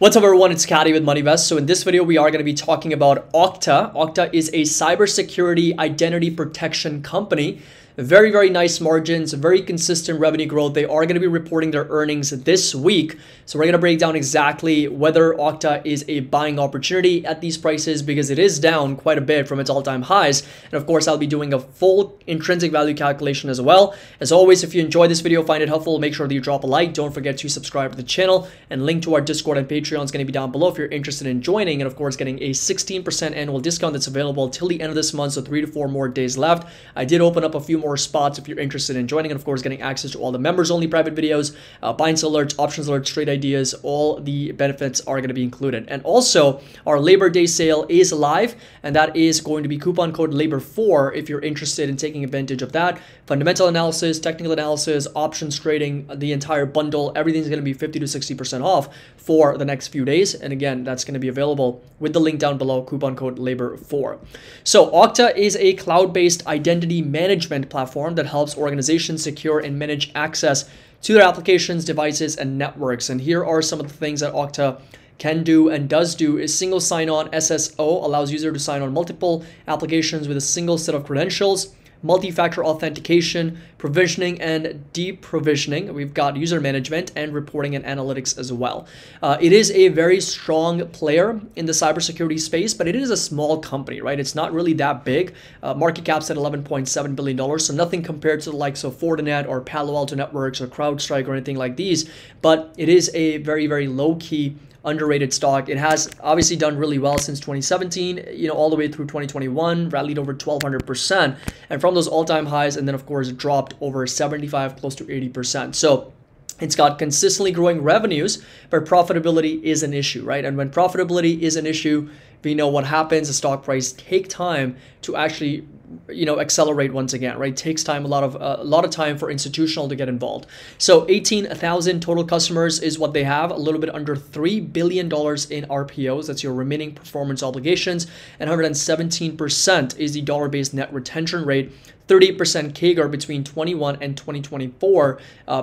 What's up everyone, it's Caddy with MoneyVest. So in this video, we are going to be talking about OKTA. OKTA is a cybersecurity identity protection company. Very, very nice margins, very consistent revenue growth. They are going to be reporting their earnings this week. So we're going to break down exactly whether OKTA is a buying opportunity at these prices because it is down quite a bit from its all-time highs. And of course, I'll be doing a full intrinsic value calculation as well. As always, if you enjoyed this video, find it helpful, make sure that you drop a like. Don't forget to subscribe to the channel, and link to our Discord and Patreon is going to be down below if you're interested in joining. And of course, getting a 16% annual discount that's available till the end of this month. So 3 to 4 more days left. I did open up a few more spots if you're interested in joining, and of course getting access to all the members only private videos, buy and sell alerts, options alerts, trade ideas. All the benefits are going to be included. And also our Labor Day sale is live, and that is going to be coupon code LABOR4 if you're interested in taking advantage of that. Fundamental analysis, technical analysis, options trading, the entire bundle, everything's going to be 50 to 60% off for the next few days. And again, that's going to be available with the link down below, coupon code LABOR4. So OKTA is a cloud-based identity management platform that helps organizations secure and manage access to their applications, devices, and networks. And here are some of the things that OKTA can do and does do. Is single sign-on SSO, allows user to sign on multiple applications with a single set of credentials. Multi-factor authentication, provisioning and deprovisioning. We've got user management and reporting and analytics as well. It is a very strong player in the cybersecurity space, but it is a small company, right? It's not really that big. Market cap's at $11.7 billion, so nothing compared to the likes of Fortinet or Palo Alto Networks or CrowdStrike or anything like these, but it is a very, very low-key underrated stock. It has obviously done really well since 2017, all the way through 2021, rallied over 1,200%, and from those all-time highs, and then of course dropped over 75, close to 80%. So it's got consistently growing revenues, but profitability is an issue, right? And when profitability is an issue, we know what happens. The stock price take time to actually accelerate once again, right? Takes time, a lot of time for institutional to get involved. So 18,000 total customers is what they have, a little bit under $3 billion in RPOs. That's your remaining performance obligations, and 117% is the dollar-based net retention rate. 38% CAGR between 21 and 2024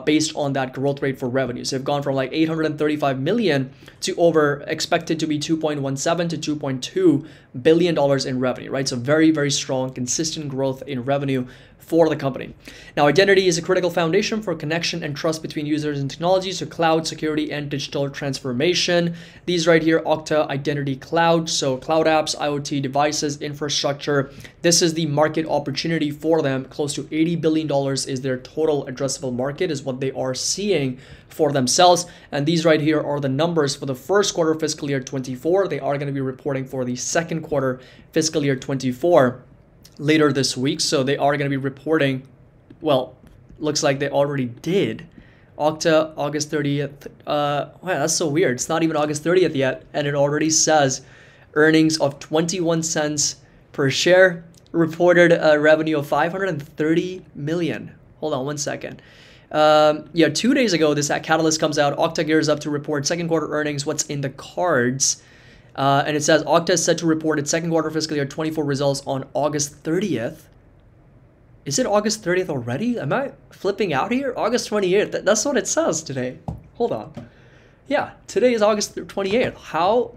based on that growth rate for revenue. So they've gone from like 835 million to over expected to be 2.17 to 2.2 billion dollars in revenue, right? So very, very strong, consistent growth in revenue for the company. Now, identity is a critical foundation for connection and trust between users and technologies, so cloud security and digital transformation. These right here, OKTA Identity Cloud, so cloud apps, IoT devices, infrastructure. This is the market opportunity for them. Close to $80 billion is their total addressable market, is what they are seeing for themselves. And these right here are the numbers for the first quarter fiscal year 24. They are going to be reporting for the second quarter fiscal year 24 later this week. So they are going to be reporting, well, looks like they already did. OKTA, August 30th. Wow, that's so weird. It's not even August 30th yet, and it already says earnings of 21 cents per share, reported a revenue of 530 million. Hold on one second. 2 days ago, this catalyst comes out. OKTA gears up to report second quarter earnings. What's in the cards? And it says OKTA is set to report its second quarter fiscal year 24 results on August 30th. Is it August 30th already? Am I flipping out here? August 28th. That's what it says today. Hold on. Yeah, today is August 28th. How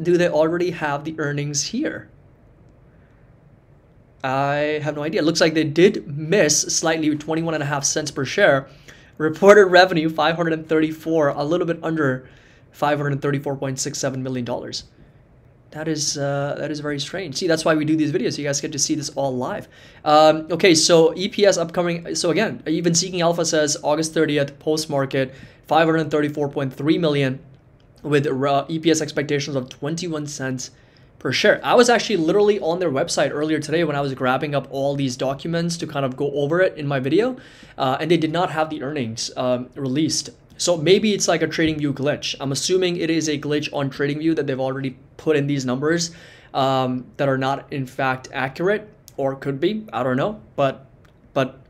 do they already have the earnings here? I have no idea. It looks like they did miss slightly with 21.5 cents per share. Reported revenue 534, a little bit under $534.67 million. That is very strange. See, that's why we do these videos. You guys get to see this all live. Okay, so EPS upcoming. So again, even Seeking Alpha says August 30th post-market 534.3 million with EPS expectations of 21 cents per share. I was actually literally on their website earlier today when I was grabbing up all these documents to kind of go over it in my video, and they did not have the earnings released. So maybe it's like a TradingView glitch. I'm assuming it is a glitch on TradingView that they've already put in these numbers that are not in fact accurate, or could be. I don't know. But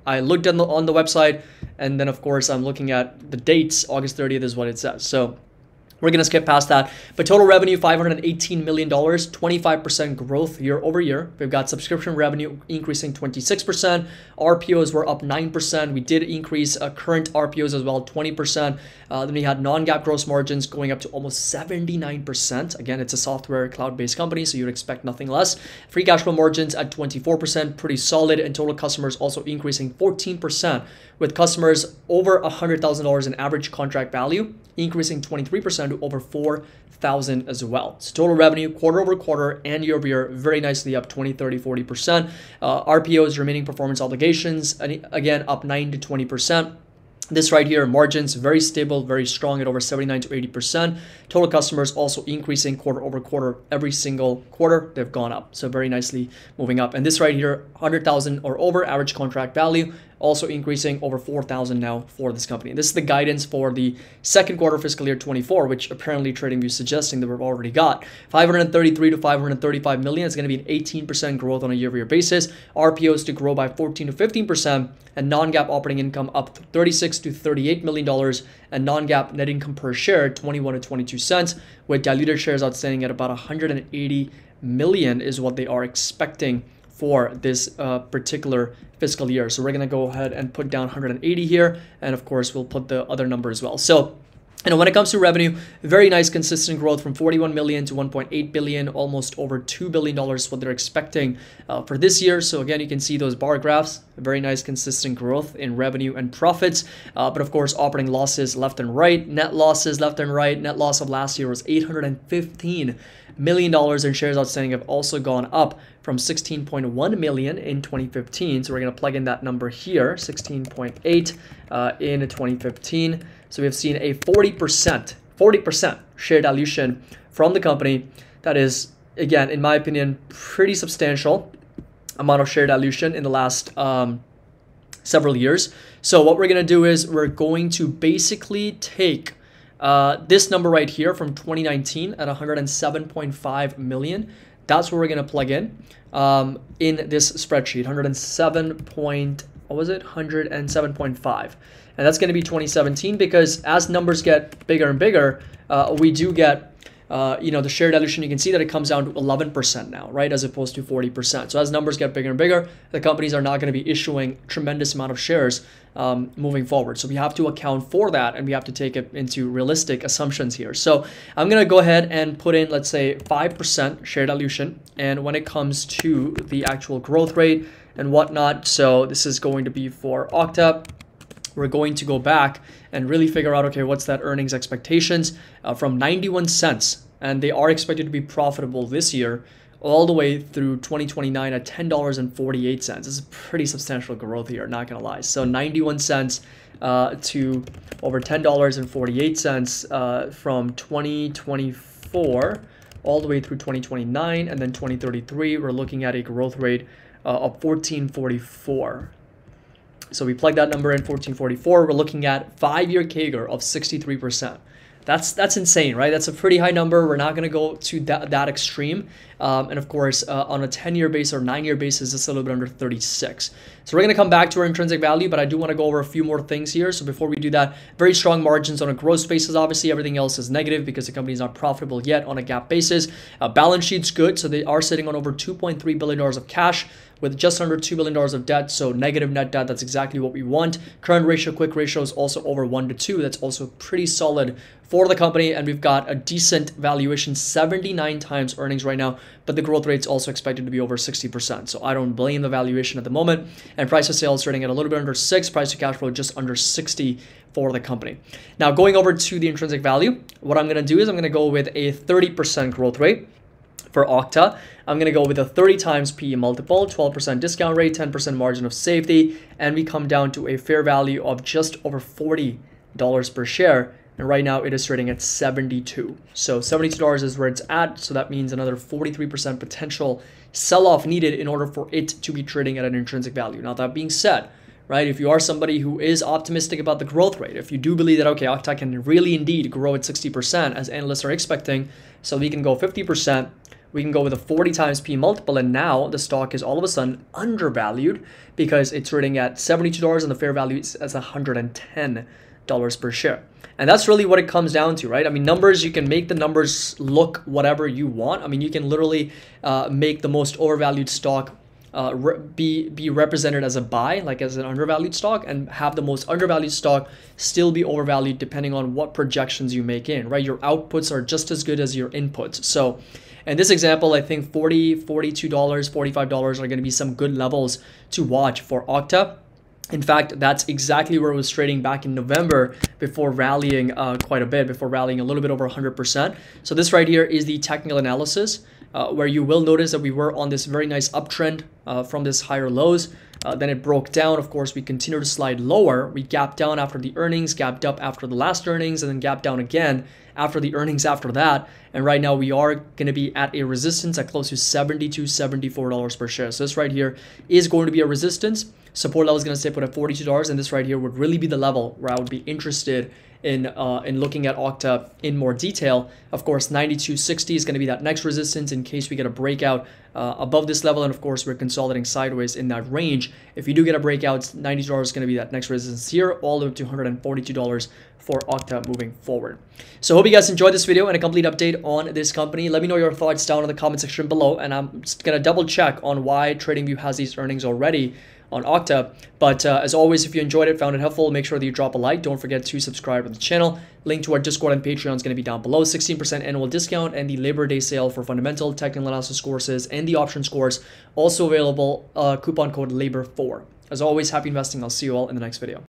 I looked on the website, and then of course I'm looking at the dates. August 30th is what it says. So We're going to skip past that. But total revenue, $518 million, 25% growth year over year. We've got subscription revenue increasing 26%. RPOs were up 9%. We did increase current RPOs as well, 20%. Then we had non-GAAP gross margins going up to almost 79%. Again, it's a software cloud-based company, so you'd expect nothing less. Free cash flow margins at 24%, pretty solid. And total customers also increasing 14%, with customers over $100,000 in average contract value, increasing 23% to over 4,000 as well. So total revenue quarter over quarter and year over year, very nicely up 20, 30, 40%. RPOs, remaining performance obligations, again, up 9 to 20%. This right here, margins very stable, very strong at over 79 to 80%. Total customers also increasing quarter over quarter. Every single quarter, they've gone up. So very nicely moving up. And this right here, 100,000 or over average contract value, also increasing over 4,000 now for this company. This is the guidance for the second quarter fiscal year 24, which apparently TradingView is suggesting that we've already got. 533 to 535 million. It's going to be an 18% growth on a year-over-year basis. RPOs to grow by 14 to 15%, and non-GAAP operating income up 36 to $38 million, and non-GAAP net income per share 21 to 22 cents, with diluted shares outstanding at about 180 million is what they are expecting for this particular fiscal year. So we're going to go ahead and put down 180 here, and of course we'll put the other number as well. So when it comes to revenue, very nice consistent growth from 41 million to 1.8 billion, almost over $2 billion what they're expecting for this year. So again, you can see those bar graphs, very nice consistent growth in revenue and profits. But of course, operating losses left and right, net losses left and right. Net loss of last year was $815 million, and shares outstanding have also gone up from 16.1 million in 2015. So we're going to plug in that number here, 16.8 in 2015. So we've seen a 40% share dilution from the company. That is, again, in my opinion, pretty substantial amount of share dilution in the last several years. So what we're going to do is we're going to basically take this number right here from 2019 at 107.5 million. That's what we're going to plug in this spreadsheet, 107.5. And that's going to be 2017, because as numbers get bigger and bigger, we do get, the share dilution. You can see that it comes down to 11% now, right, as opposed to 40%. So as numbers get bigger and bigger, the companies are not going to be issuing tremendous amount of shares moving forward. So we have to account for that, and we have to take it into realistic assumptions here. So I'm going to go ahead and put in, let's say, 5% share dilution. And when it comes to the actual growth rate and whatnot, so this is going to be for OKTA. We're going to go back and really figure out, okay, what's that earnings expectations from 91 cents, and they are expected to be profitable this year all the way through 2029 at $10.48. This is pretty substantial growth here, not gonna lie. So 91 cents to over $10.48 from 2024 all the way through 2029, and then 2033 we're looking at a growth rate of 1444. So we plug that number in, 1444. We're looking at 5-year CAGR of 63%. That's insane, right? That's a pretty high number. We're not going to go to that extreme. And of course, on a 10-year base or 9-year basis, it's a little bit under 36. So we're going to come back to our intrinsic value, but I do want to go over a few more things here. So before we do that, very strong margins on a gross basis. Obviously, everything else is negative because the company is not profitable yet on a GAAP basis. Balance sheet's good. So they are sitting on over $2.3 billion of cash, with just under $2 billion of debt, so negative net debt. That's exactly what we want. Current ratio, quick ratio is also over 1 to 2. That's also pretty solid for the company, and we've got a decent valuation, 79 times earnings right now, but the growth rate's also expected to be over 60%. So I don't blame the valuation at the moment. And price to sales trading at a little bit under 6, price to cash flow just under 60 for the company. Now going over to the intrinsic value, what I'm going to do is I'm going to go with a 30% growth rate. For OKTA, I'm going to go with a 30 times PE multiple, 12% discount rate, 10% margin of safety, and we come down to a fair value of just over $40 per share. And right now it is trading at 72. So $72 is where it's at. So that means another 43% potential sell-off needed in order for it to be trading at an intrinsic value. Now that being said, right, if you are somebody who is optimistic about the growth rate, if you do believe that, okay, OKTA can really indeed grow at 60% as analysts are expecting, so we can go 50%, we can go with a 40 times P multiple, and now the stock is all of a sudden undervalued because it's trading at $72 and the fair value is $110. per share. And that's really what it comes down to, right? I mean, numbers, you can make the numbers look whatever you want. I mean, you can literally make the most overvalued stock be represented as a buy, like as an undervalued stock, and have the most undervalued stock still be overvalued depending on what projections you make in, right? Your outputs are just as good as your inputs. So in this example, I think $40, $42, $45 are going to be some good levels to watch for OKTA. In fact, that's exactly where it was trading back in November before rallying quite a bit, before rallying a little bit over 100%. So this right here is the technical analysis, where you will notice that we were on this very nice uptrend from this higher lows. Then it broke down. Of course, we continued to slide lower. We gapped down after the earnings, gapped up after the last earnings, and then gapped down again after the earnings after that. And right now we are going to be at a resistance at close to $70 to $74 per share. So this right here is going to be a resistance. Support level is going to stay put at $42, and this right here would really be the level where I would be interested in looking at OKTA in more detail. Of course, 92.60 is going to be that next resistance in case we get a breakout above this level, and of course we're consolidating sideways in that range. If you do get a breakout, $90 is going to be that next resistance here, all the way up to $142 for OKTA moving forward. So hope you guys enjoyed this video and a complete update on this company. Let me know your thoughts down in the comment section below, and I'm just going to double check on why TradingView has these earnings already on OKTA. But as always, if you enjoyed it, found it helpful, make sure that you drop a like. Don't forget to subscribe to the channel. Link to our Discord and Patreon is going to be down below. 16% annual discount and the Labor Day sale for fundamental technical analysis courses and the options course also available. Coupon code LABOR4. As always, happy investing. I'll see you all in the next video.